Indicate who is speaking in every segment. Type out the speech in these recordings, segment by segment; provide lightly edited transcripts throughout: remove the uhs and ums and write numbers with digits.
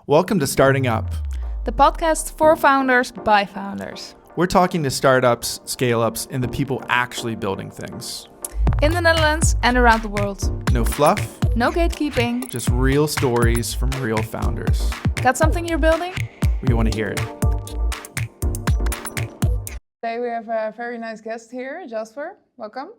Speaker 1: Welcome to Starting Up.
Speaker 2: The podcast for founders by founders.
Speaker 1: We're talking to startups, scale-ups, and the people actually building things.
Speaker 2: In the Netherlands and around the world.
Speaker 1: No fluff.
Speaker 2: No gatekeeping.
Speaker 1: Just real stories from real founders.
Speaker 2: Got something you're building?
Speaker 1: We want to hear it.
Speaker 3: Today we have a very nice guest here, Jasper. Welcome.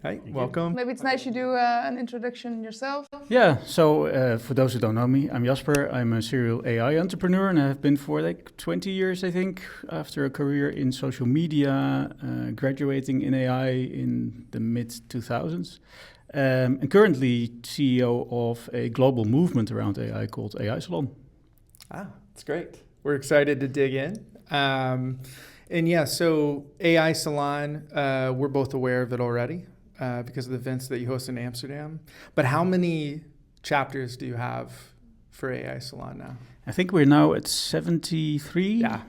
Speaker 1: Hi, welcome.
Speaker 3: Maybe it's nice you do an introduction yourself.
Speaker 4: Yeah, so for those who don't know me, I'm Jasper. I'm a serial AI entrepreneur and I have been for like 20 years, I think, after a career in social media, graduating in AI in the mid-2000s. And currently CEO of a global movement around AI called AI Salon.
Speaker 1: That's great. We're excited to dig in. And yeah, so AI Salon, we're both aware of it already because of the events that you host in Amsterdam. But how many chapters do you have for AI Salon now?
Speaker 4: I think we're now at 73.
Speaker 1: Yeah.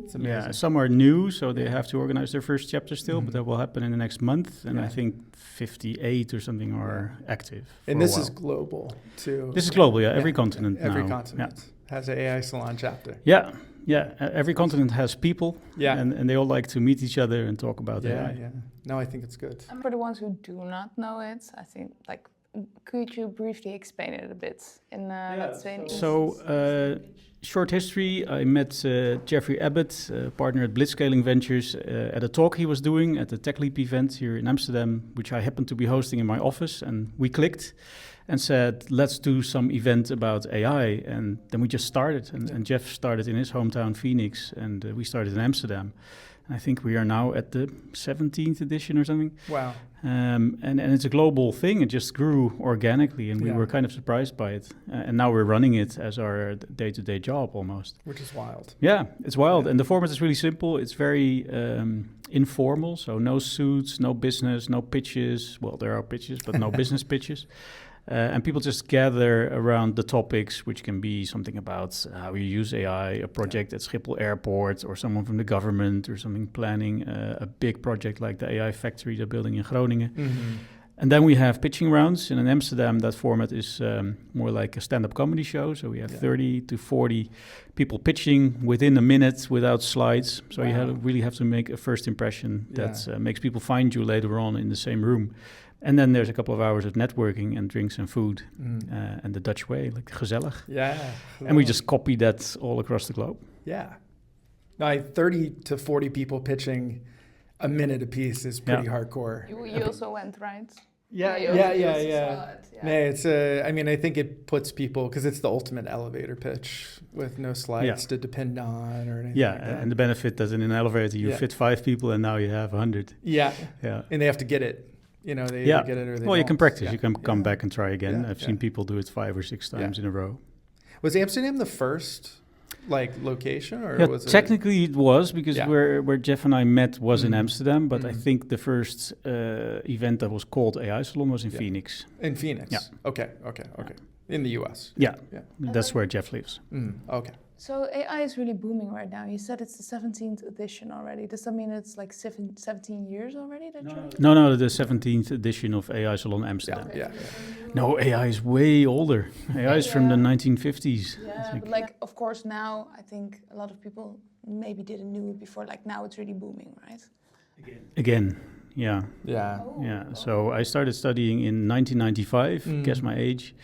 Speaker 4: It's
Speaker 1: amazing.
Speaker 4: Yeah, some are new, so they have to organize their first chapter still, but that will happen in the next month. And I think 58 or something are active.
Speaker 1: And this is global too.
Speaker 4: This is global, yeah. Every continent now.
Speaker 1: Every continent has an AI Salon chapter.
Speaker 4: Yeah. Every continent has people,
Speaker 1: Yeah.
Speaker 4: and they all like to meet each other and talk about AI.
Speaker 1: Yeah. No, I think it's good.
Speaker 3: And for the ones who do not know it, I think, could you briefly explain it a bit in, let's say, in
Speaker 4: So, short history, I met Jeffrey Abbott, partner at Blitzscaling Ventures, at a talk he was doing at the Tech Leap event here in Amsterdam, which I happened to be hosting in my office, and we clicked and said, let's do some event about AI. And then we just started, and Jeff started in his hometown, Phoenix, and we started in Amsterdam. And I think we are now at the 17th edition or something.
Speaker 1: Wow.
Speaker 4: And it's a global thing. It just grew organically, and we were kind of surprised by it. And now we're running it as our day-to-day job almost.
Speaker 1: Which is wild.
Speaker 4: Yeah, it's wild. Yeah. And the format is really simple. It's very informal, so no suits, no business, no pitches. Well, there are pitches, but no business pitches. And people just gather around the topics, which can be something about how you use AI, a project at Schiphol Airport, or someone from the government, or something planning a big project like the AI factory they're building in Groningen.
Speaker 1: Mm-hmm.
Speaker 4: And then we have pitching rounds. And in Amsterdam, that format is more like a stand-up comedy show. So we have 30 to 40 people pitching within a minute without slides. So you really have to make a first impression that makes people find you later on in the same room. And then there's a couple of hours of networking and drinks and food and the Dutch way, like gezellig.
Speaker 1: Yeah.
Speaker 4: And we just copy that all across the globe.
Speaker 1: Yeah. Now, 30 to 40 people pitching a minute apiece is pretty hardcore.
Speaker 3: You also went, right?
Speaker 1: Yeah. No, it's I think it puts people, because it's the ultimate elevator pitch with no slides to depend on or anything.
Speaker 4: Yeah,
Speaker 1: like that.
Speaker 4: and the benefit that in an elevator you fit 5 people and now you have 100.
Speaker 1: Yeah. And they have to get it. They either get it or they don't.
Speaker 4: You can practice. You can come back and try again.
Speaker 1: Yeah.
Speaker 4: I've seen people do it 5 or 6 times in a row.
Speaker 1: Was Amsterdam the first location, or was it?
Speaker 4: Technically it was, because where Jeff and I met was in Amsterdam, but I think the first event that was called AI Salon was in Phoenix.
Speaker 1: In Phoenix? Yeah. Okay. In the US?
Speaker 4: Yeah. That's where Jeff lives.
Speaker 1: Okay.
Speaker 3: So AI is really booming right now. You said it's the 17th edition already. Does that mean it's like 17 years already?
Speaker 4: No, the 17th edition of AI Salon Amsterdam.
Speaker 1: Yeah.
Speaker 4: No, AI is way older. AI is from the 1950s.
Speaker 3: Yeah, but of course now I think a lot of people maybe didn't know it before. Now it's really booming, right?
Speaker 4: Again, yeah.
Speaker 1: Yeah.
Speaker 4: So I started studying in 1995, guess my age.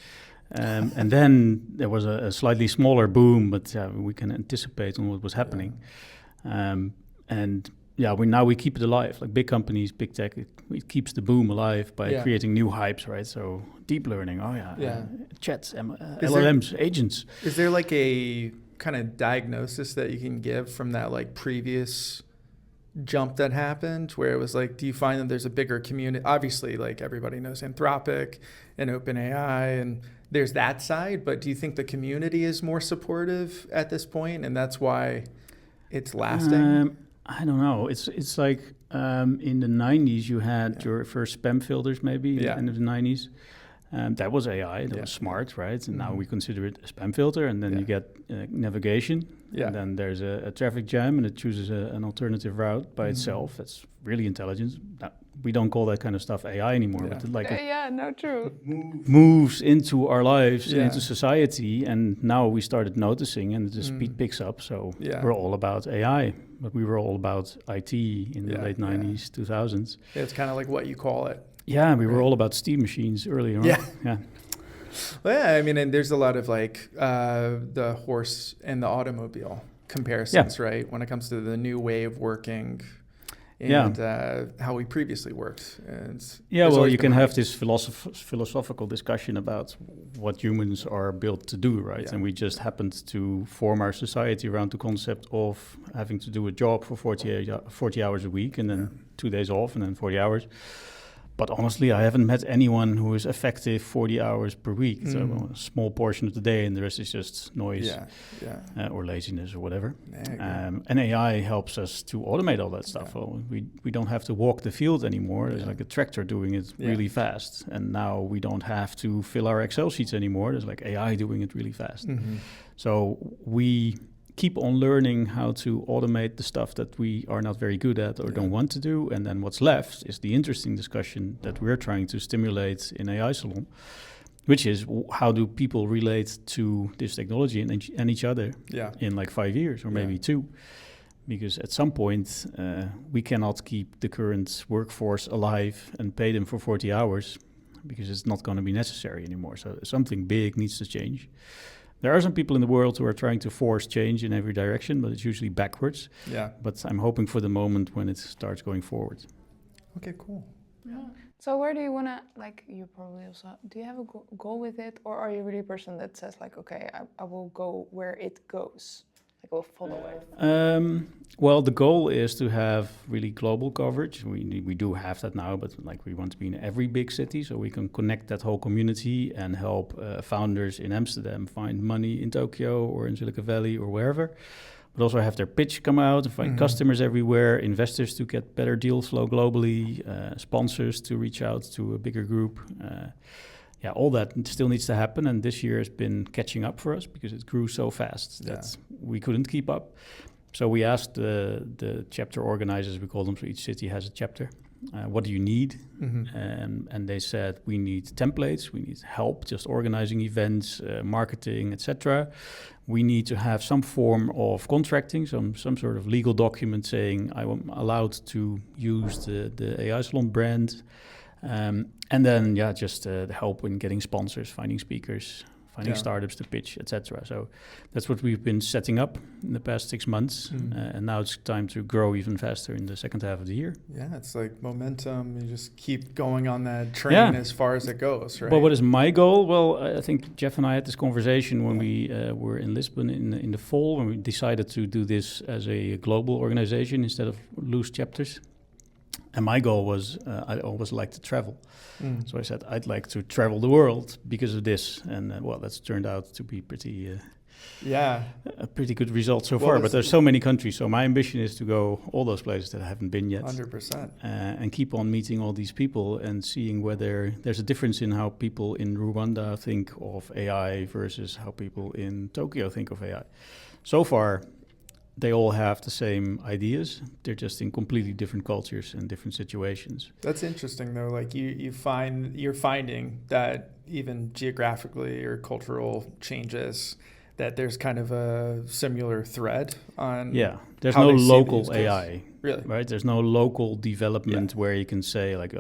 Speaker 4: And then there was a slightly smaller boom, but we can anticipate on what was happening. We keep it alive. Like big companies, big tech, it keeps the boom alive by creating new hypes, right? So deep learning, chats, LLMs, agents.
Speaker 1: Is there a kind of diagnosis that you can give from that previous jump that happened, where it was do you find that there's a bigger community? Obviously, everybody knows Anthropic and OpenAI, and there's that side, but do you think the community is more supportive at this point, and that's why it's lasting?
Speaker 4: I don't know. It's like in the 90s you had your first spam filters, maybe, in the end of the 90s. That was AI, that was smart, right? And now we consider it a spam filter, and then you get navigation, and then there's a traffic jam, and it chooses an alternative route by itself. That's really intelligent. We don't call that kind of stuff AI anymore, but
Speaker 3: true.
Speaker 4: Moves into our lives and into society, and now we started noticing, and the speed picks up. So we're all about AI, but we were all about IT in the late 90s, 2000s.
Speaker 1: Yeah, it's kind of like what you call it.
Speaker 4: Yeah, we were all about steam machines earlier on. Yeah.
Speaker 1: Well, yeah, I mean, and there's a lot of like the horse and the automobile comparisons, right? When it comes to the new way of working and how we previously worked. And
Speaker 4: well, you can have this philosophical discussion about what humans are built to do, right? And we just happened to form our society around the concept of having to do a job for 40 hours a week and then 2 days off and then 40 hours. But honestly, I haven't met anyone who is effective 40 hours per week. So a small portion of the day, and the rest is just noise or laziness or whatever. And AI helps us to automate all that stuff. Well, we don't have to walk the field anymore. There's like a tractor doing it really fast. And now we don't have to fill our Excel sheets anymore. There's like AI doing it really fast. So we keep on learning how to automate the stuff that we are not very good at or don't want to do. And then what's left is the interesting discussion that we're trying to stimulate in AI Salon, which is how do people relate to this technology and each other in like 5 years or maybe 2? Because at some point, we cannot keep the current workforce alive and pay them for 40 hours because it's not going to be necessary anymore. So something big needs to change. There are some people in the world who are trying to force change in every direction, but it's usually backwards. But I'm hoping for the moment when it starts going forward.
Speaker 1: Okay, cool.
Speaker 3: So where do you want to, like, you probably also, do you have a goal with it? Or are you really a person that says, like, okay, I will go where it goes? Like, I will follow it?
Speaker 4: Well, the goal is to have really global coverage. We do have that now, but like we want to be in every big city so we can connect that whole community and help founders in Amsterdam find money in Tokyo or in Silicon Valley or wherever. But also have their pitch come out and find customers everywhere, investors to get better deal flow globally, sponsors to reach out to a bigger group. All that still needs to happen. And this year has been catching up for us because it grew so fast that we couldn't keep up. So we asked the chapter organizers, we call them, so each city has a chapter. What do you need? And they said, we need templates, we need help just organizing events, marketing, etc. We need to have some form of contracting, some sort of legal document saying I'm allowed to use the AI Salon brand. And then, just the help in getting sponsors, finding speakers, finding startups to pitch, etc. So that's what we've been setting up in the past 6 months. And now it's time to grow even faster in the second half of the year.
Speaker 1: Yeah, it's like momentum. You just keep going on that train as far as it goes, right?
Speaker 4: But what is my goal? Well, I think Jeff and I had this conversation when we were in Lisbon in the fall, when we decided to do this as a global organization instead of loose chapters. And my goal was, I always like to travel. So I said, I'd like to travel the world because of this. And that's turned out to be a pretty good result so far. But there's so many countries. So my ambition is to go all those places that I haven't been yet.
Speaker 1: 100%.
Speaker 4: And keep on meeting all these people and seeing whether there's a difference in how people in Rwanda think of AI versus how people in Tokyo think of AI. So far, they all have the same ideas. They're just in completely different cultures and different situations.
Speaker 1: That's interesting, though. Like you're finding that even geographically or cultural changes, that there's kind of a similar thread on. Yeah,
Speaker 4: there's no local AI.
Speaker 1: Really?
Speaker 4: Right? There's no local development where you can say, like,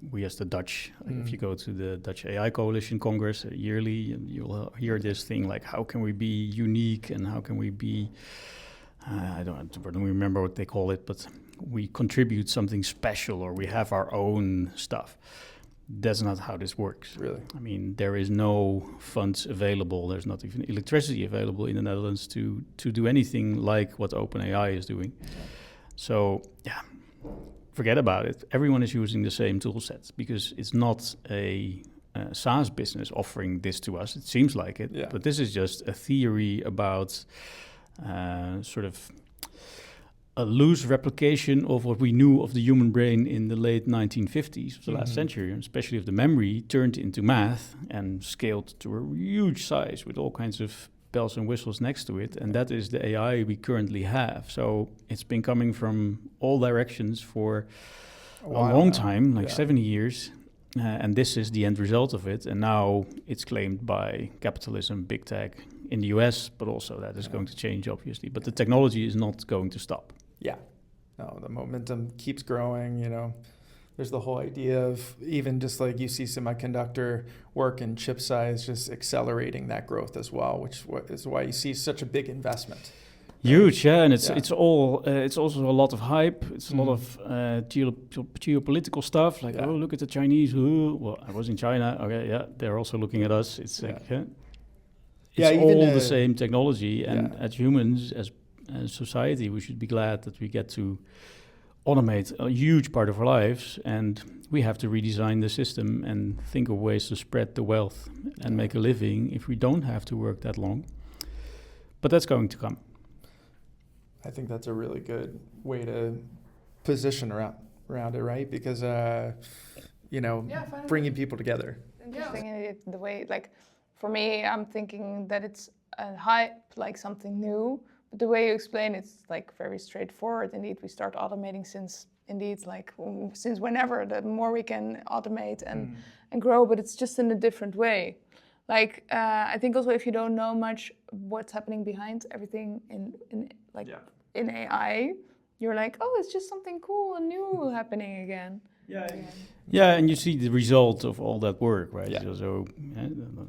Speaker 4: we as the Dutch, if you go to the Dutch AI Coalition Congress yearly, you'll hear this thing like, how can we be unique and how can we be... I don't remember what they call it, but we contribute something special or we have our own stuff. That's not how this works.
Speaker 1: Really?
Speaker 4: I mean, there is no funds available. There's not even electricity available in the Netherlands to do anything like what OpenAI is doing. So, forget about it. Everyone is using the same tool sets because it's not a SaaS business offering this to us. It seems like it, but this is just a theory about... sort of a loose replication of what we knew of the human brain in the late 1950s of the last century, especially if the memory turned into math and scaled to a huge size with all kinds of bells and whistles next to it. And that is the AI we currently have. So it's been coming from all directions for a long time, like 70 years. And this is the end result of it. And now it's claimed by capitalism, big tech in the US, but also that is going to change, obviously. But the technology is not going to stop.
Speaker 1: Yeah. No, the momentum keeps growing, you know. There's the whole idea of even just like you see semiconductor work and chip size just accelerating that growth as well, which is why you see such a big investment.
Speaker 4: Huge, yeah, and it's also a lot of hype. It's a lot of geopolitical stuff. Like, oh, look at the Chinese. Ooh. Well, I was in China. Okay, yeah, they're also looking at us. It's like, it's all the same technology, and as humans, as society, we should be glad that we get to automate a huge part of our lives, and we have to redesign the system and think of ways to spread the wealth and make a living if we don't have to work that long. But that's going to come.
Speaker 1: I think that's a really good way to position around it, right? Because, bringing people together.
Speaker 3: Interesting the way, like, for me, I'm thinking that it's a hype, like something new. But the way you explain it's like very straightforward. Indeed, we start automating since whenever. The more we can automate and grow, but it's just in a different way. Like, I think also if you don't know much what's happening behind everything in AI, you're like, oh, it's just something cool and new happening again.
Speaker 4: Yeah, and you see the result of all that work, right?
Speaker 1: Yeah.
Speaker 4: So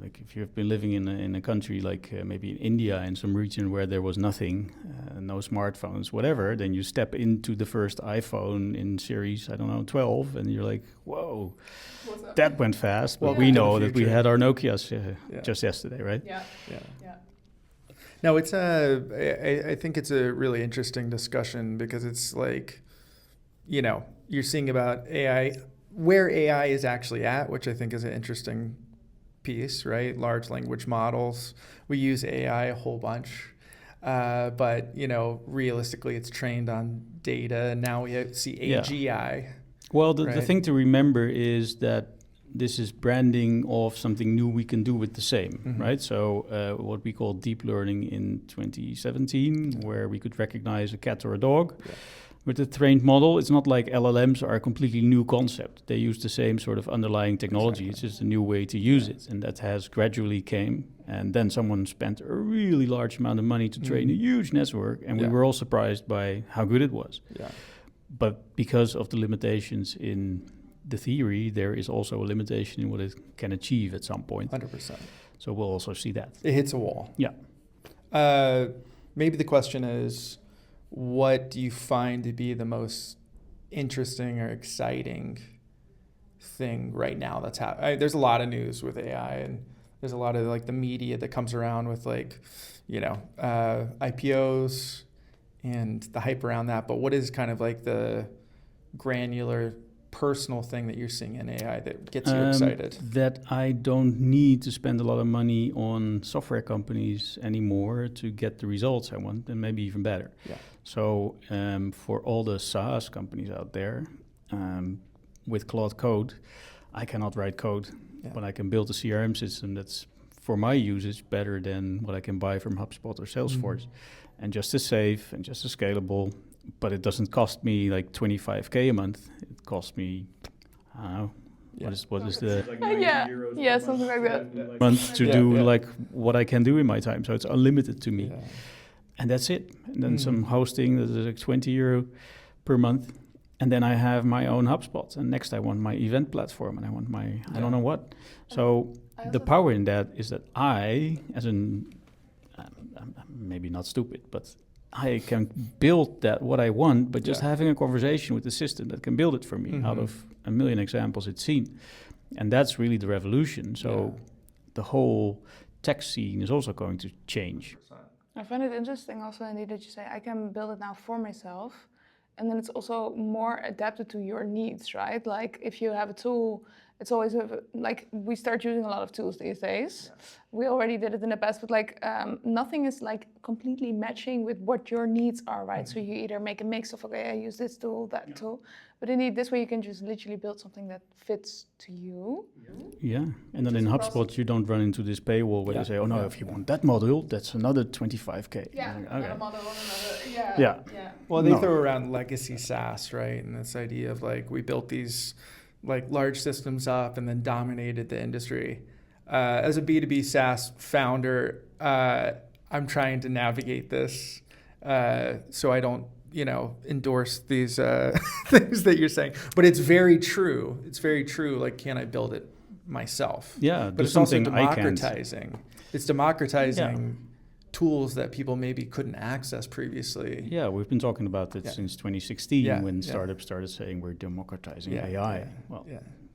Speaker 4: like if you've been living in a country like maybe in India, in some region where there was nothing, no smartphones, whatever, then you step into the first iPhone in series, 12, and you're like, whoa, that went fast. But we know that we had our Nokias just yesterday, right?
Speaker 3: Yeah.
Speaker 1: No, it's I think it's a really interesting discussion because it's like, you're seeing about AI, where AI is actually at, which I think is an interesting piece, right? Large language models. We use AI a whole bunch, but, realistically it's trained on data. And now we see AGI.
Speaker 4: Well, the thing to remember is that this is branding of something new we can do with the same, right? So what we call deep learning in 2017, where we could recognize a cat or a dog. Yeah. With the trained model, it's not like LLMs are a completely new concept. They use the same sort of underlying technology. Exactly. It's just a new way to use it. And that has gradually came. And then someone spent a really large amount of money to train a huge network. And we were all surprised by how good it was. Yeah. But because of the limitations in the theory, there is also a limitation in what it can achieve at some point.
Speaker 1: 100%.
Speaker 4: So we'll also see that.
Speaker 1: It hits a wall.
Speaker 4: Yeah.
Speaker 1: Maybe the question is, what do you find to be the most interesting or exciting thing right now that's happening? There's a lot of news with AI, and there's a lot of like the media that comes around with like, IPOs and the hype around that. But what is kind of like the granular personal thing that you're seeing in AI that gets you excited?
Speaker 4: That I don't need to spend a lot of money on software companies anymore to get the results I want, and maybe even better. Yeah. So for all the SaaS companies out there, with Claude Code, I cannot write code, but I can build a CRM system that's, for my usage, better than what I can buy from HubSpot or Salesforce, and just as safe and just as scalable. But it doesn't cost me like 25K a month. It costs me, I don't know, what is the
Speaker 3: like something like that
Speaker 4: month to do like what I can do in my time. So it's unlimited to me, and that's it. And then some hosting that is like €20 per month, and then I have my own HubSpot. And next I want my event platform, and I want my I don't know what. So the power in that is that I, as an maybe not stupid, but I can build that what I want, but just having a conversation with the system that can build it for me out of a million examples it's seen. And that's really the revolution. So the whole tech scene is also going to change.
Speaker 3: I find it interesting also indeed that you say, I can build it now for myself. And then it's also more adapted to your needs, right? Like if you have a tool it's always like we start using a lot of tools these days. We already did it in the past, but like nothing is like completely matching with what your needs are, right? So you either make a mix of, okay, I use this tool, that tool, but indeed this way you can just literally build something that fits to you.
Speaker 4: Yeah, and then in HubSpot you don't run into this paywall where you say, oh no, if you want that module, that's another 25K.
Speaker 3: Yeah,
Speaker 4: Like,
Speaker 3: another model, another,
Speaker 4: Yeah.
Speaker 1: Well, they throw around legacy SaaS, right? And this idea of like, we built these like large systems up and then dominated the industry. As a B2B SaaS founder, I'm trying to navigate this so I don't, endorse these things that you're saying. But it's very true. It's very true. Like, can I build it myself?
Speaker 4: Yeah,
Speaker 1: but it's also democratizing. It's democratizing tools that people maybe couldn't access previously.
Speaker 4: Yeah, we've been talking about it since 2016 when startups started saying we're democratizing AI.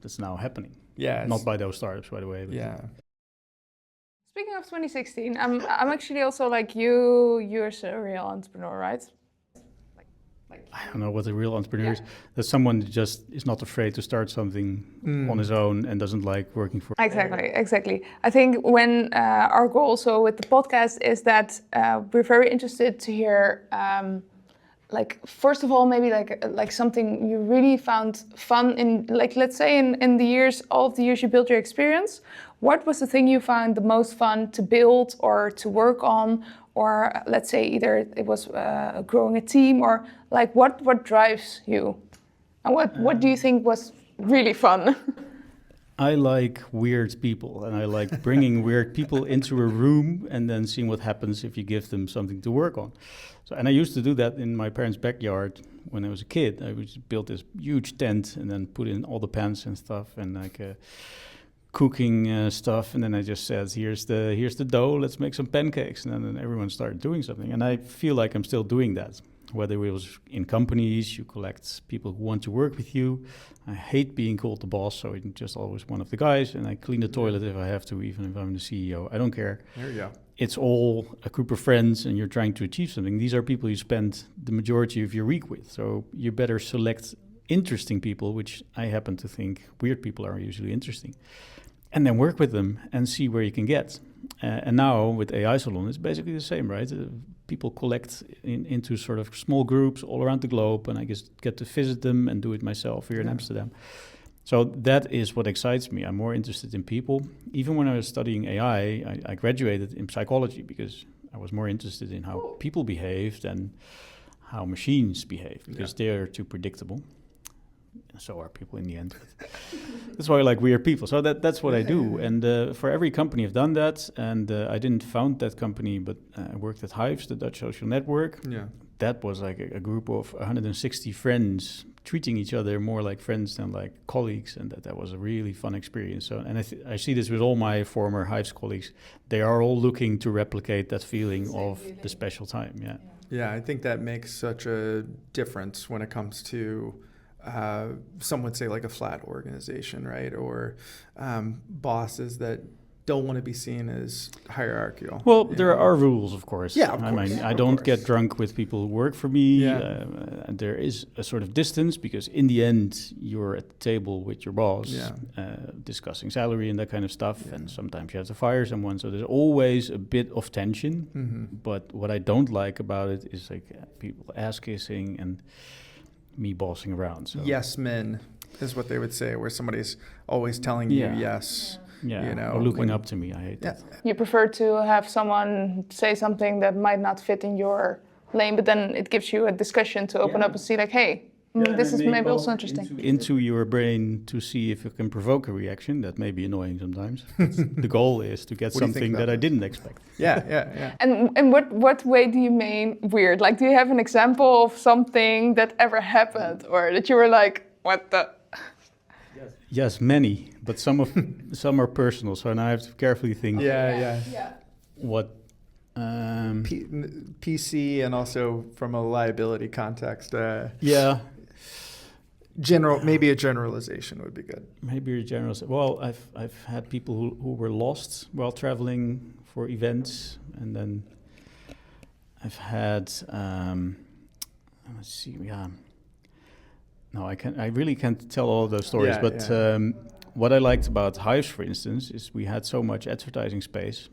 Speaker 4: That's now happening.
Speaker 1: Yeah,
Speaker 4: not by those startups, by the way. But
Speaker 3: Speaking of 2016, I'm actually also like you're a serial entrepreneur, right?
Speaker 4: I don't know what a real entrepreneur is. That's someone that just is not afraid to start something on his own and doesn't like working for.
Speaker 3: Exactly. I think when our goal also with the podcast is that we're very interested to hear, like first of all, maybe like something you really found fun in, like let's say in the years, all of the years you built your experience. What was the thing you found the most fun to build or to work on? Or let's say either it was growing a team, or like what drives you, and what do you think was really fun?
Speaker 4: I like weird people, and I like bringing weird people into a room and then seeing what happens if you give them something to work on. So, and I used to do that in my parents' backyard when I was a kid. I would build this huge tent and then put in all the pans and stuff and like cooking stuff, and then I just said, here's the dough, let's make some pancakes, and then everyone started doing something. And I feel like I'm still doing that, whether it was in companies, you collect people who want to work with you. I hate being called the boss, so I'm just always one of the guys, and I clean the toilet if I have to, even if I'm the CEO. I don't care.
Speaker 1: There you go.
Speaker 4: It's all a group of friends and you're trying to achieve something. These are people you spend the majority of your week with, so you better select interesting people, which I happen to think weird people are usually interesting, and then work with them and see where you can get. And now with AI Salon, it's basically the same, right? People collect into sort of small groups all around the globe, and I just get to visit them and do it myself here in Amsterdam. So that is what excites me. I'm more interested in people. Even when I was studying AI, I graduated in psychology because I was more interested in how people behave than how machines behave, because they are too predictable. So are people in the end. That's why I like weird people. So that's what I do. And for every company I've done that. And I didn't found that company, but I worked at Hives, the Dutch social network. Yeah. That was like a group of 160 friends treating each other more like friends than like colleagues. And that was a really fun experience. So, and I see this with all my former Hives colleagues. They are all looking to replicate that feeling of the special time.
Speaker 1: Yeah, I think that makes such a difference when it comes to some would say like a flat organization, right? Or bosses that don't want to be seen as hierarchical.
Speaker 4: Well, there are rules, of course.
Speaker 1: Yeah, of course.
Speaker 4: I mean, I don't get drunk with people who work for me. There is a sort of distance because in the end, you're at the table with your boss discussing salary and that kind of stuff. Yeah. And sometimes you have to fire someone. So there's always a bit of tension. Mm-hmm. But what I don't like about it is like people ass kissing and me bossing around. So.
Speaker 1: Yes men is what they would say, where somebody's always telling you yes.
Speaker 4: Yeah,
Speaker 1: you know,
Speaker 4: or looking up to me. I hate that.
Speaker 3: You prefer to have someone say something that might not fit in your lane, but then it gives you a discussion to open up and see like, hey, this is maybe also interesting.
Speaker 4: Into your brain to see if you can provoke a reaction. That may be annoying sometimes. The goal is to get something that I didn't expect.
Speaker 3: Yeah. And what way do you mean weird? Like, do you have an example of something that ever happened, or that you were like, what the?
Speaker 4: Yes, many, but some are personal. So now I have to carefully think.
Speaker 1: Yeah.
Speaker 4: What?
Speaker 1: PC and also from a liability context. Maybe a generalization would be good.
Speaker 4: Maybe a generalization. Well, I've had people who were lost while traveling for events, and then I've had let's see, No, I really can't tell all of those stories. what I liked about Hives, for instance, is we had so much advertising space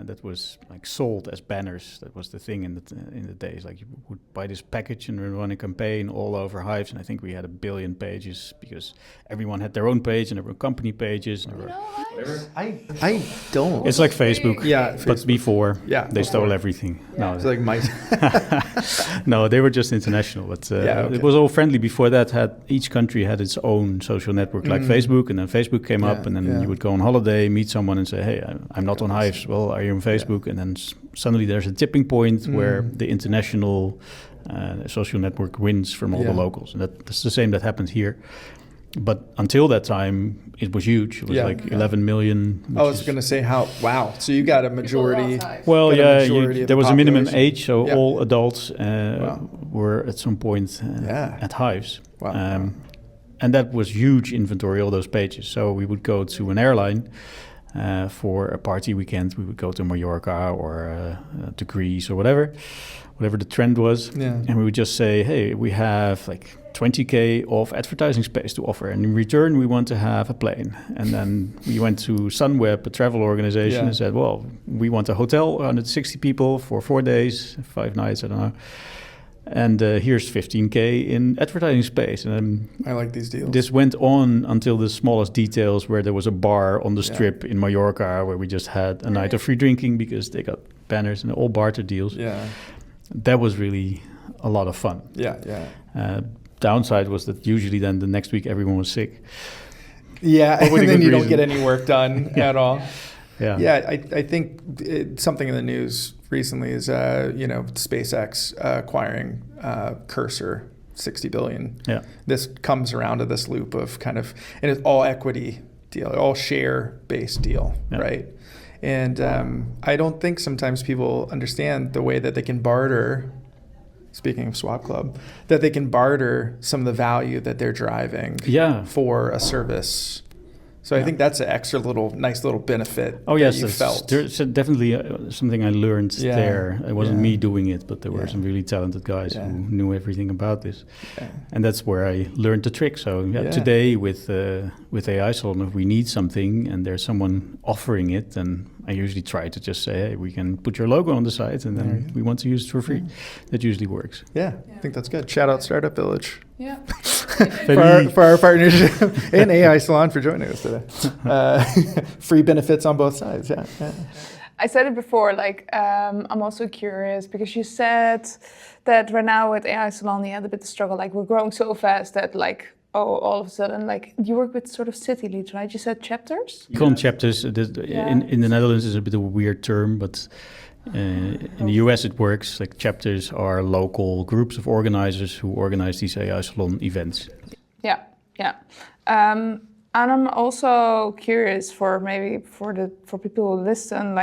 Speaker 4: that was like sold as banners. That was the thing in the days. Like you would buy this package and run a campaign all over Hives, and I think we had 1 billion pages because everyone had their own page and there were company pages. And
Speaker 1: I don't.
Speaker 4: It's like Facebook,
Speaker 1: Yeah,
Speaker 4: but
Speaker 1: Facebook.
Speaker 4: before
Speaker 1: Yeah,
Speaker 4: they stole everything. No,
Speaker 1: It's like my.
Speaker 4: no, they were just international. But
Speaker 1: Okay.
Speaker 4: it was all friendly. Before that, each country had its own social network, like Facebook, and then Facebook came up, and then you would go on holiday, meet someone, and say, "Hey, I'm not on Hives." Well, are you on Facebook? And then suddenly there's a tipping point where the international social network wins from all the locals, and that's the same that happened here. But until that time, it was huge. It was like 11 million.
Speaker 1: I was going to say wow. So you got a majority.
Speaker 4: Well,
Speaker 1: got a
Speaker 4: yeah,
Speaker 1: majority of
Speaker 4: there
Speaker 1: the
Speaker 4: was a minimum
Speaker 1: population.
Speaker 4: age, so all adults were at some point at Hives.
Speaker 1: Wow.
Speaker 4: And that was huge inventory, all those pages. So we would go to an airline for a party weekend. We would go to Mallorca or to Greece or whatever the trend was.
Speaker 1: Yeah.
Speaker 4: And we would just say, hey, we have like 20K of advertising space to offer. And in return, we want to have a plane. And then we went to Sunweb, a travel organization, and said, well, we want a hotel, 160 people for 4 days, 5 nights, I don't know. And here's 15K in advertising space. And
Speaker 1: I like these deals.
Speaker 4: this went on until the smallest details, where there was a bar on the strip in Mallorca where we just had a night of free drinking because they got banners and all barter deals.
Speaker 1: Yeah.
Speaker 4: That was really a lot of fun.
Speaker 1: Yeah.
Speaker 4: Downside was that usually then the next week everyone was sick.
Speaker 1: Yeah,
Speaker 4: But with
Speaker 1: and
Speaker 4: a
Speaker 1: then
Speaker 4: good
Speaker 1: you don't
Speaker 4: reason.
Speaker 1: get any work done at all.
Speaker 4: Yeah.
Speaker 1: Yeah, I think something in the news recently is, SpaceX acquiring Cursor, 60 billion.
Speaker 4: Yeah.
Speaker 1: This comes around to this loop of kind of, and it's all equity deal, all share-based deal, right? And I don't think sometimes people understand the way that they can barter, speaking of Swap Club, that they can barter some of the value that they're driving for a service. So I think that's an extra nice little benefit that you felt.
Speaker 4: There's definitely something I learned there. It wasn't me doing it, but there were some really talented guys who knew everything about this. Yeah. And that's where I learned the trick. So today with AI Salon, if we need something and there's someone offering it, then I usually try to just say, hey, we can put your logo on the site and then we want to use it for free. That usually works.
Speaker 1: Yeah, I think that's good. Shout out Startup Village.
Speaker 3: Yeah.
Speaker 1: for our partnership and AI Salon for joining us today. Free benefits on both sides. Yeah.
Speaker 3: I said it before, I'm also curious because you said that right now with AI Salon, you had a bit of struggle. Like we're growing so fast that all of a sudden, you work with sort of city leads, right? You said chapters?
Speaker 4: You call them chapters. In the Netherlands is a bit of a weird term, but in the US it works. Like chapters are local groups of organizers who organize these AI Salon events.
Speaker 3: Yeah. And I'm also curious for people who listen,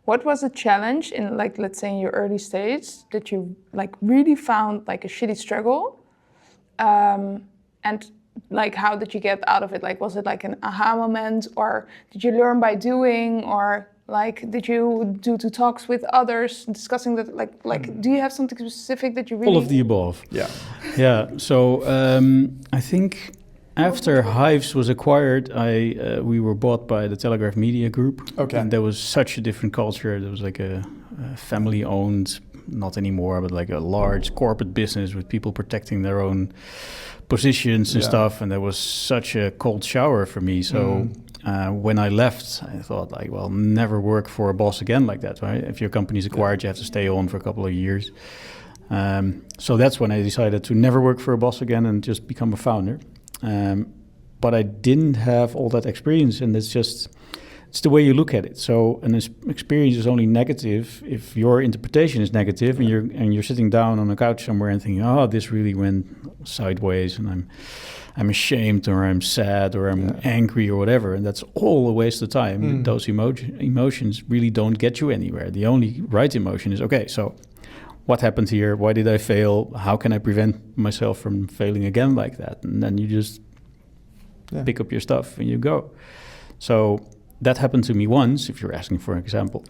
Speaker 3: what was a challenge in let's say in your early stage that you really found a shitty struggle? And how did you get out of it? Was it an aha moment, or did you learn by doing, or did you do talks with others discussing that? Do you have something specific that you really?
Speaker 4: All of the above. Yeah. So I think after Hives was acquired, we were bought by the Telegraph Media Group.
Speaker 1: Okay.
Speaker 4: And there was such a different culture. There was a family-owned, not anymore, but a large corporate business with people protecting their own positions and stuff. And there was such a cold shower for me. So when I left, I thought never work for a boss again like that, right? If your company's acquired, you have to stay on for a couple of years. So that's when I decided to never work for a boss again and just become a founder. But I didn't have all that experience, and it's the way you look at it. So an experience is only negative if your interpretation is negative, and you're sitting down on a couch somewhere and thinking, oh, this really went sideways, and I'm ashamed, or I'm sad, or I'm angry, or whatever, and that's all a waste of time. Those emotions really don't get you anywhere. The only right emotion is, okay, so what happened here? Why did I fail? How can I prevent myself from failing again like that? And then you just pick up your stuff and you go. So that happened to me once, if you're asking for an example.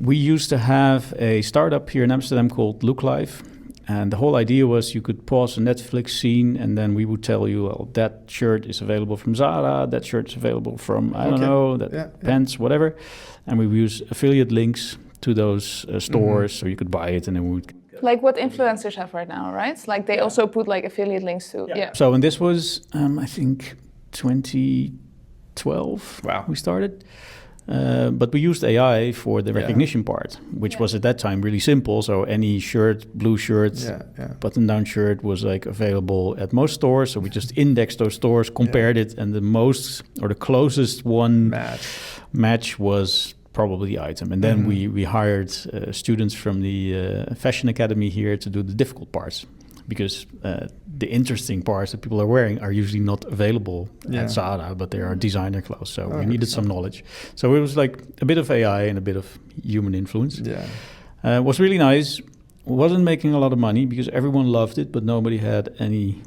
Speaker 4: We used to have a startup here in Amsterdam called LookLive. And the whole idea was you could pause a Netflix scene and then we would tell you, well, that shirt is available from Zara, that shirt is available from, I don't know, that pants, whatever. And we would use affiliate links to those stores so you could buy it and then we would...
Speaker 3: Like what influencers have right now, right? Like they also put like affiliate links to,
Speaker 4: So, and this was, I think, 2012 we started. But we used AI for the recognition part, which was at that time really simple. So any shirt, blue shirt, button-down shirt was like available at most stores. So we just indexed those stores, compared it, and the most or the closest one match was probably the item. And then we hired students from the Fashion Academy here to do the difficult parts. Because the interesting parts that people are wearing are usually not available at Zara, but they are designer clothes. So we needed some knowledge. So it was like a bit of AI and a bit of human influence. It was really nice. Wasn't making a lot of money because everyone loved it, but nobody had any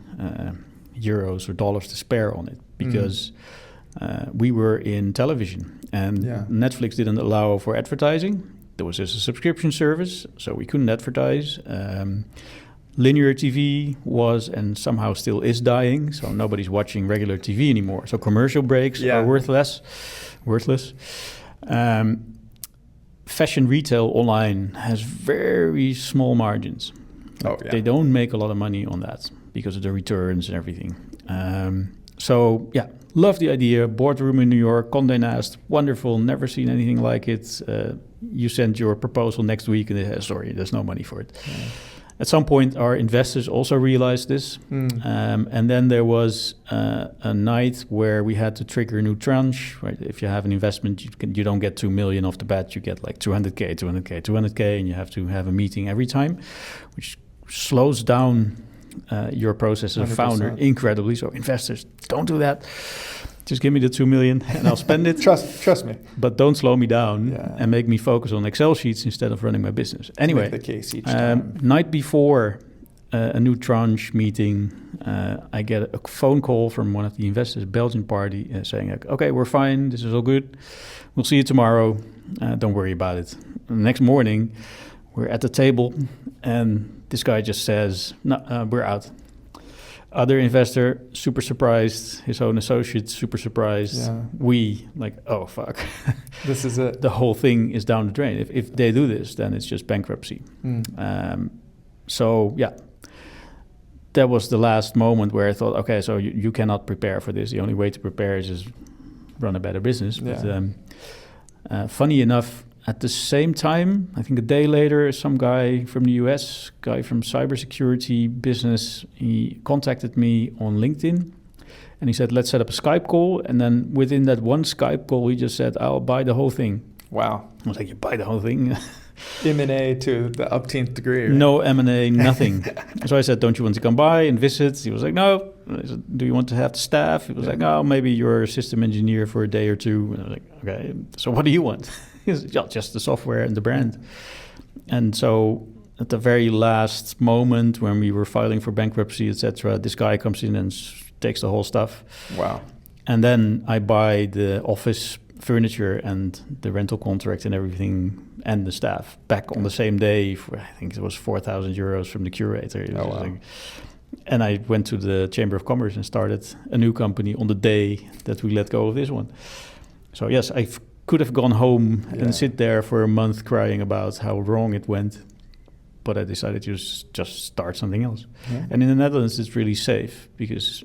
Speaker 4: euros or dollars to spare on it because we were in television and Netflix didn't allow for advertising. There was just a subscription service, so we couldn't advertise. Linear TV was and somehow still is dying, so nobody's watching regular TV anymore. So commercial breaks are worthless. Fashion retail online has very small margins. They don't make a lot of money on that because of the returns and everything. Love the idea. Boardroom in New York, Condé Nast, wonderful, never seen anything like it. You send your proposal next week and they say, sorry, there's no money for it. At some point, our investors also realized this. And then there was a night where we had to trigger a new tranche. Right? If you have an investment, you don't get 2 million off the bat. You get like 200K, and you have to have a meeting every time, which slows down your process as a founder incredibly. So investors, don't do that. Just give me the 2 million and I'll spend it.
Speaker 1: Trust me.
Speaker 4: But don't slow me down and make me focus on Excel sheets instead of running my business. Anyway,
Speaker 1: make the case each time.
Speaker 4: Night before a new tranche meeting, I get a phone call from one of the investors, Belgian party, saying, okay, we're fine. This is all good. We'll see you tomorrow. Don't worry about it. The next morning, we're at the table and this guy just says, no, we're out. Other investor, super surprised. His own associate, super surprised. We, like, oh, fuck.
Speaker 1: This is it.
Speaker 4: The whole thing is down the drain. If they do this, then it's just bankruptcy. That was the last moment where I thought, okay, so you cannot prepare for this. The only way to prepare is just run a better business. But funny enough, at the same time, I think a day later, some guy from the US, guy from cybersecurity business, he contacted me on LinkedIn and he said, let's set up a Skype call. And then within that one Skype call, he just said, I'll buy the whole thing.
Speaker 1: Wow.
Speaker 4: I was like, you buy the whole thing?
Speaker 1: M&A to the upteenth degree. Right?
Speaker 4: No M&A, nothing. So I said, don't you want to come by and visit? He was like, no. I said, do you want to have the staff? He was like, no, maybe you're a system engineer for a day or two. And I was like, okay, so what do you want? Just the software and the brand. And so at the very last moment when we were filing for bankruptcy, etc., this guy comes in and takes the whole stuff.
Speaker 1: Wow.
Speaker 4: And then I buy the office furniture and the rental contract and everything and the staff back on the same day for, I think it was 4,000 euros from the curator. And I went to the Chamber of Commerce and started a new company on the day that we let go of this one. So yes, I could have gone home and sit there for a month crying about how wrong it went, but I decided to just start something else. And in the Netherlands, it's really safe because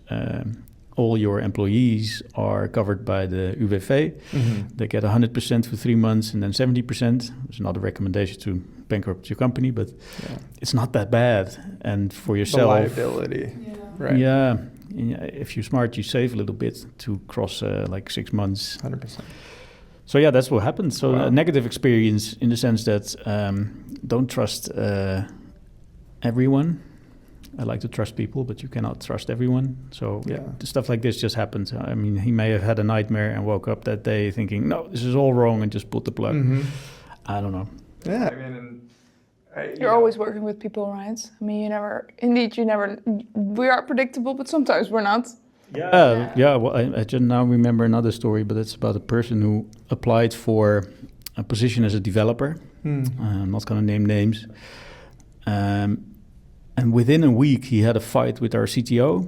Speaker 4: all your employees are covered by the UWV. They get 100% for 3 months and then 70%. It's not a recommendation to bankrupt your company, but it's not that bad. And for yourself,
Speaker 1: the liability, right?
Speaker 4: Yeah, if you're smart, you save a little bit to cross like 6 months.
Speaker 1: 100%.
Speaker 4: So yeah, that's what happened. So a negative experience in the sense that don't trust everyone. I like to trust people, but you cannot trust everyone. So stuff like this just happened. I mean, he may have had a nightmare and woke up that day thinking, no, this is all wrong, and just pulled the plug. I don't know.
Speaker 1: Yeah, I mean,
Speaker 3: you're always working with people, right? I mean, you never, we are predictable, but sometimes we're not.
Speaker 4: Well, I just now remember another story, but it's about a person who applied for a position as a developer. I'm not going to name names. And within a week, he had a fight with our CTO.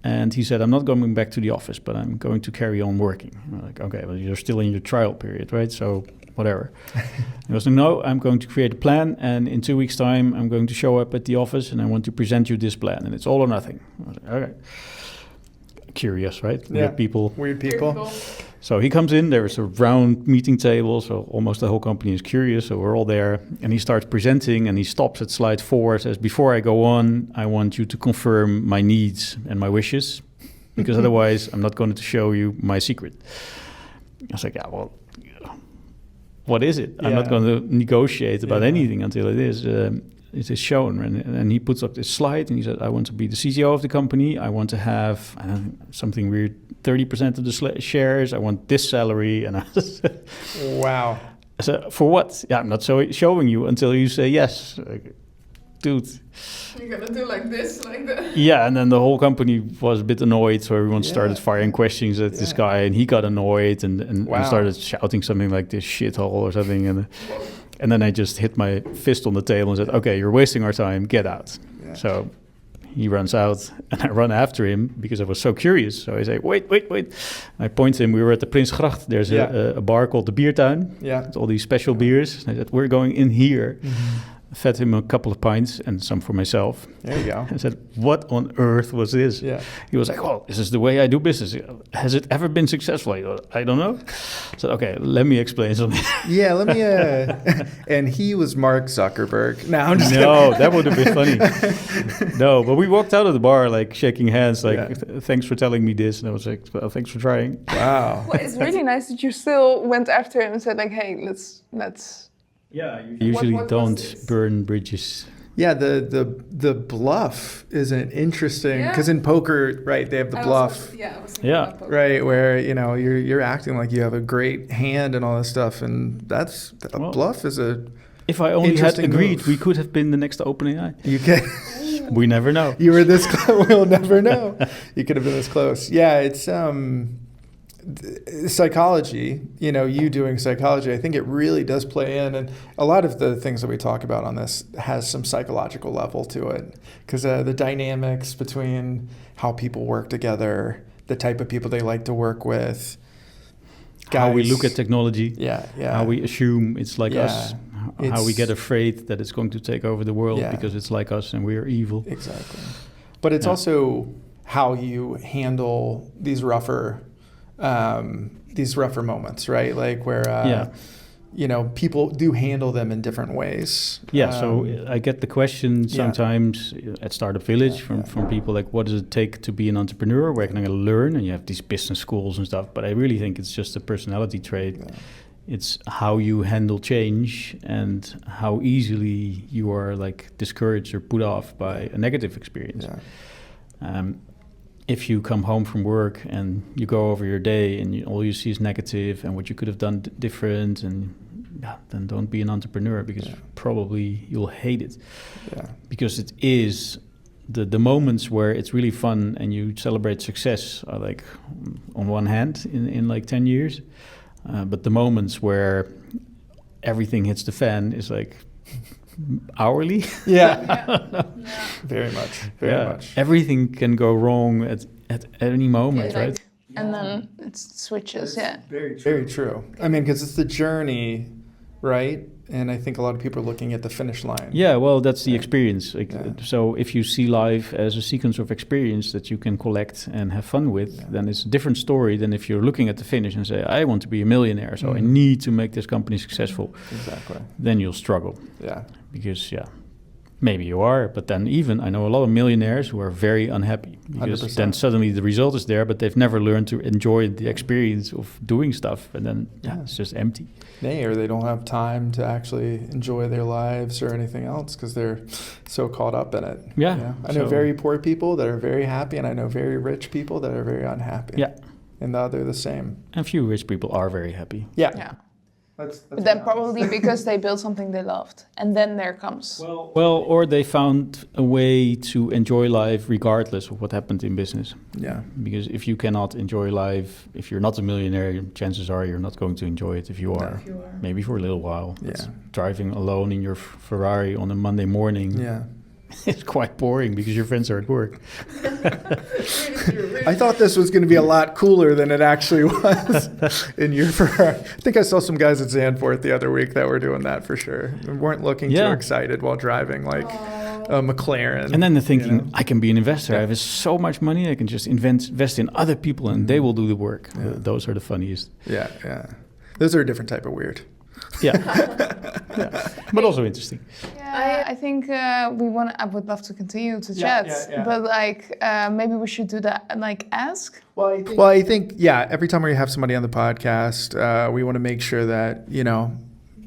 Speaker 4: And he said, I'm not going back to the office, but I'm going to carry on working. I'm like, okay, well, you're still in your trial period, right? So whatever. He was like, no, I'm going to create a plan. And in 2 weeks' time, I'm going to show up at the office and I want to present you this plan. And it's all or nothing. I was like, okay. Curious, right?
Speaker 1: Yeah.
Speaker 4: Weird people.
Speaker 3: Cool.
Speaker 4: So he comes in, there's a round meeting table, so almost the whole company is curious, so we're all there, and he starts presenting, and he stops at slide 4, says, before I go on, I want you to confirm my needs and my wishes, because otherwise I'm not going to show you my secret. I was like, yeah, well, what is it? I'm not going to negotiate about anything until it is shown. And he puts up this slide and he said, I want to be the CTO of the company. I want to have something weird, 30% of the shares. I want this salary. And I said,
Speaker 1: Wow.
Speaker 4: So for what? Yeah, I'm not showing you until you say yes. Like, dude.
Speaker 3: You're gonna do like this, like that.
Speaker 4: Yeah, and then the whole company was a bit annoyed, so everyone started firing questions at this guy, and he got annoyed and started shouting something like this shithole or something. And then I just hit my fist on the table and said, okay, you're wasting our time, get out. Yeah. So he runs out and I run after him because I was so curious. So I say, wait. I point to him, we were at the Prinsgracht. There's a bar called the Biertuin. Yeah. With all these special beers. And I said, we're going in here. Mm-hmm. Fed him a couple of pints and some for myself.
Speaker 1: There you go.
Speaker 4: I said, what on earth was this? Yeah. He was like, well, this is the way I do business. Has it ever been successful? I don't know. I said, okay, let me explain something.
Speaker 1: Yeah, let me... and he was Mark Zuckerberg. No, I'm just
Speaker 4: No, that would have been funny. No, but we walked out of the bar, like, shaking hands, like, thanks for telling me this. And I was like, well, thanks for trying.
Speaker 1: Wow.
Speaker 3: Well, it's really nice that you still went after him and said, like, hey, let's
Speaker 4: Yeah, usually what don't burn bridges.
Speaker 1: Yeah, the bluff is an interesting, because in poker, right, they have the bluff.
Speaker 3: I was thinking about poker.
Speaker 1: Right, where you're acting like you have a great hand and all this stuff, and bluff is a.
Speaker 4: If I only had agreed, we could have been the next OpenAI.
Speaker 1: You can.
Speaker 4: We never know.
Speaker 1: You were this close. We'll never know. You could have been this close. Yeah, it's psychology, you doing psychology, I think it really does play in, and a lot of the things that we talk about on this has some psychological level to it, because the dynamics between how people work together, the type of people they like to work with,
Speaker 4: how we look at technology, how we assume it's like us, how we get afraid that it's going to take over the world because it's like us and we are evil.
Speaker 1: Exactly. But it's also how you handle these rougher moments, right? Like where, people do handle them in different ways.
Speaker 4: Yeah, so I get the question sometimes at Startup Village from people like, what does it take to be an entrepreneur? Where can I learn? And you have these business schools and stuff. But I really think it's just a personality trait. Yeah. It's how you handle change and how easily you are like discouraged or put off by a negative experience. Yeah. If you come home from work and you go over your day and all you see is negative and what you could have done different, and then don't be an entrepreneur, because probably you'll hate it. Yeah. Because it is the moments where it's really fun and you celebrate success are like on one hand in like 10 years. But the moments where everything hits the fan is like hourly.
Speaker 1: Very much.
Speaker 4: Everything can go wrong at any moment, right?
Speaker 3: And then it switches.
Speaker 1: Very, very true. I mean, because it's the journey, right? And I think a lot of people are looking at the finish line.
Speaker 4: Yeah, well, that's the experience. So if you see life as a sequence of experience that you can collect and have fun with, then it's a different story than if you're looking at the finish and say, I want to be a millionaire, so I need to make this company successful.
Speaker 1: Exactly.
Speaker 4: Then you'll struggle.
Speaker 1: Yeah.
Speaker 4: Because, maybe you are, but then even I know a lot of millionaires who are very unhappy because 100%. Then suddenly the result is there, but they've never learned to enjoy the experience of doing stuff, and then it's just empty.
Speaker 1: Or they don't have time to actually enjoy their lives or anything else because they're so caught up in it. I know very poor people that are very happy, and I know very rich people that are very unhappy. And they're the same.
Speaker 4: And few rich people are very happy.
Speaker 3: But then probably because they built something they loved, and then there comes.
Speaker 4: Well, or they found a way to enjoy life regardless of what happened in business.
Speaker 1: Yeah.
Speaker 4: Because if you cannot enjoy life, if you're not a millionaire, chances are you're not going to enjoy it. If you are, maybe for a little while.
Speaker 1: Yeah.
Speaker 4: Driving alone in your Ferrari on a Monday morning.
Speaker 1: Yeah.
Speaker 4: it's quite boring because your friends are at work.
Speaker 1: I thought this was going to be a lot cooler than it actually was. I think I saw some guys at Zandvoort the other week that were doing that for sure. They weren't looking too excited while driving like a McLaren.
Speaker 4: And then they're thinking,
Speaker 1: you know?
Speaker 4: I can be an investor. I have so much money. I can just invest in other people and they will do the work.
Speaker 1: Yeah.
Speaker 4: Those are the funniest.
Speaker 1: Yeah. Those are a different type of weird.
Speaker 4: Yeah. But also interesting.
Speaker 3: Yeah, I think I would love to continue to chat, but like maybe we should do that, like ask.
Speaker 1: Well, I think every time we have somebody on the podcast, we want to make sure that, you know,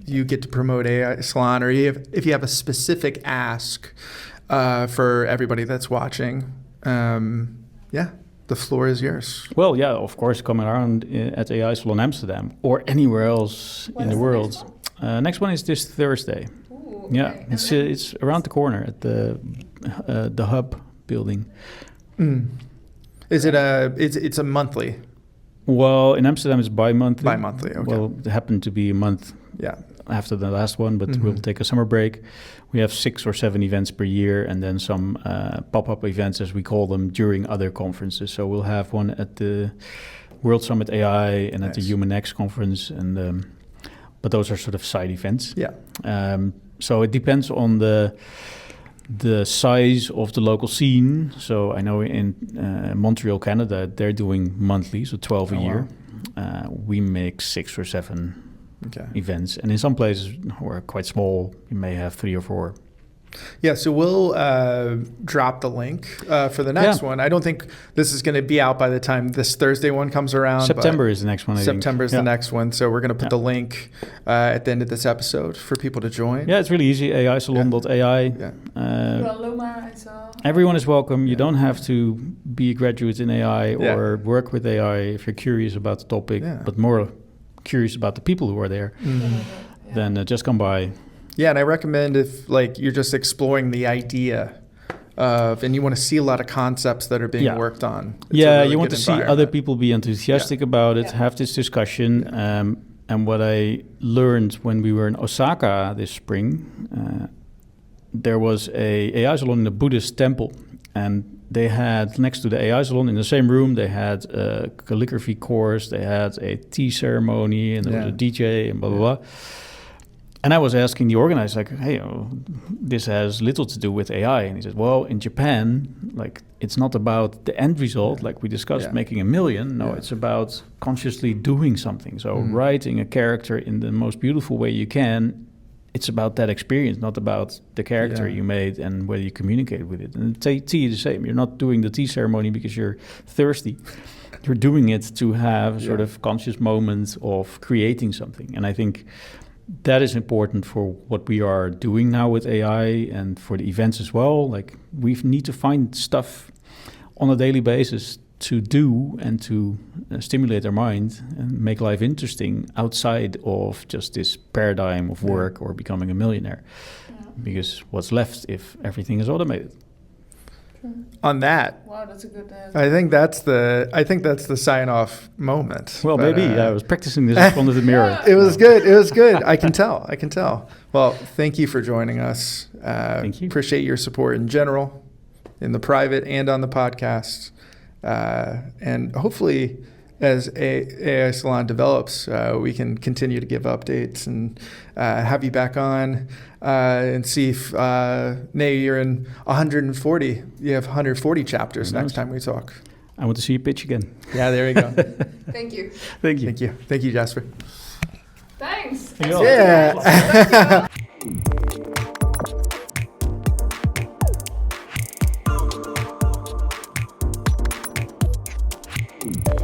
Speaker 1: you get to promote AI Salon, or if you have a specific ask for everybody that's watching, the floor is yours.
Speaker 4: Well, yeah, of course, come around at AI Salon Amsterdam or anywhere else in the world. Next one is this Thursday.
Speaker 3: Ooh,
Speaker 4: okay. It's around the corner at the Hub building.
Speaker 1: Is it it's a monthly?
Speaker 4: Well, in Amsterdam it's bi-monthly.
Speaker 1: Bi-monthly, okay.
Speaker 4: Well, it happened to be a month after the last one, but we'll take a summer break. We have 6 or 7 events per year and then some pop-up events, as we call them, during other conferences. So we'll have one at the World Summit AI and at the Human X conference, and but those are sort of side events.
Speaker 1: Yeah.
Speaker 4: So it depends on the size of the local scene. So I know in Montreal, Canada, they're doing monthly, so 12 a year. Wow. We make 6 or 7 events, and in some places who are quite small, you may have 3 or 4.
Speaker 1: Yeah, so we'll drop the link for the next one. I don't think this is going to be out by the time this Thursday one comes around.
Speaker 4: September is the next one, I think.
Speaker 1: September is the next one, so we're going to put the link at the end of this episode for people to join.
Speaker 4: Yeah, it's really easy, aisalon.ai. Everyone is welcome. You don't have to be a graduate in AI or work with AI if you're curious about the topic, but more curious about the people who are there, then just come by.
Speaker 1: Yeah, and I recommend if like you're just exploring the idea of, and you want to see a lot of concepts that are being worked on.
Speaker 4: Really you want to see other people be enthusiastic about it, have this discussion. And what I learned when we were in Osaka this spring, there was a AI salon in a Buddhist temple, and they had next to the AI salon in the same room, they had a calligraphy course, they had a tea ceremony, and there was a DJ and blah, blah, blah. And I was asking the organizer, like, hey, this has little to do with AI. And he said, well, in Japan, like, it's not about the end result, like we discussed, making $1 million. No, it's about consciously doing something. So writing a character in the most beautiful way you can, it's about that experience, not about the character you made and whether you communicate with it. And tea is the same. You're not doing the tea ceremony because you're thirsty. You're doing it to have sort of conscious moments of creating something. And I think that is important for what we are doing now with AI and for the events as well. Like, we need to find stuff on a daily basis to do and to stimulate our mind and make life interesting outside of just this paradigm of work or becoming a millionaire. Because what's left if everything is automated?
Speaker 1: On that,
Speaker 3: wow, that's a good.
Speaker 1: I think that's the sign off moment.
Speaker 4: Well, maybe I was practicing this in front of the mirror.
Speaker 1: It was good. It was good. I can tell. Well, thank you for joining us.
Speaker 4: Thank you.
Speaker 1: Appreciate your support in general, in the private and on the podcast, and hhopefully, as AI Salon develops, we can continue to give updates and have you back on and see if, Nay, you're in 140. You have 140 chapters next time we talk.
Speaker 4: I want to see you pitch again.
Speaker 1: Yeah, there you go.
Speaker 3: Thank you.
Speaker 4: Thank you.
Speaker 1: Thank you. Thank you, Jasper.
Speaker 3: Thanks.
Speaker 1: Yeah.
Speaker 3: Thank you.